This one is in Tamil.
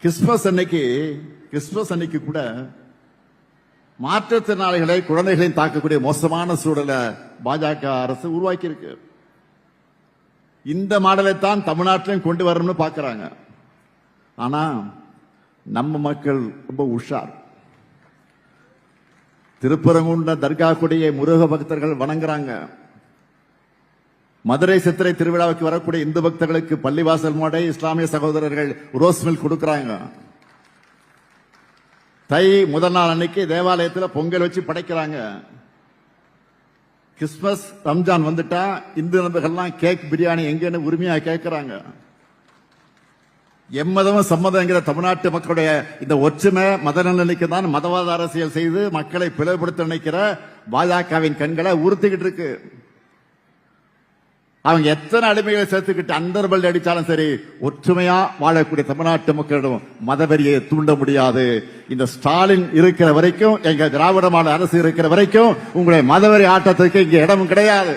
கிறிஸ்துமஸ் அன்னைக்கு கூட மாற்றுத்திறனாளிகளை குழந்தைகளையும் தாக்கக்கூடிய மோசமான சூழலை பாஜக அரசு உருவாக்கி இருக்கு. இந்த மாடலை தான் தமிழ்நாட்டிலும் கொண்டு வரணும்னு பாக்குறாங்க. ஆனா நம்ம மக்கள் ரொம்ப உஷார். திருப்பரங்குன்ற தர்கா கொடியை முருக பக்தர்கள் வணங்குறாங்க. மதுரை சித்திரை திருவிழாவுக்கு வரக்கூடிய இந்து பக்தர்களுக்கு பள்ளிவாசல் மோடை இஸ்லாமிய சகோதரர்கள் ரோஸ் மில்க் கொடுக்கறாங்க. தை முதல் நாள் அன்னைக்கு தேவாலயத்தில் பொங்கல் வச்சு படைக்கிறாங்க. கிறிஸ்துமஸ் ரம்ஜான் வந்துட்டா இந்து நண்பர்கள்லாம் கேக் பிரியாணி எங்கன்னு உரிமையா கேட்கிறாங்க. எம்மதமும் சம்மதங்கிற தமிழ்நாட்டு மக்களுடைய இந்த ஒற்றுமை மத நலனுக்கு தான் மதவாத அரசியல் செய்து மக்களை பிளவுபடுத்த நினைக்கிற பாஜகவின் கண்களை உறுத்திக்கிட்டு இருக்கு. அவங்க எத்தனை அடிமைகளை சேர்த்துக்கிட்டு அண்டர்பல்ட் அடிச்சாலும் சரி, ஒற்றுமையா வாழக்கூடிய தமிழ்நாட்டு மக்களிடம் மதவெறியை தூண்ட முடியாது. இந்த ஸ்டாலின் இருக்கிற வரைக்கும், எங்க திராவிட மாடல் அரசு இருக்கிற வரைக்கும் உங்களுடைய மதவெறி ஆட்டத்துக்கு இங்க இடமும் கிடையாது.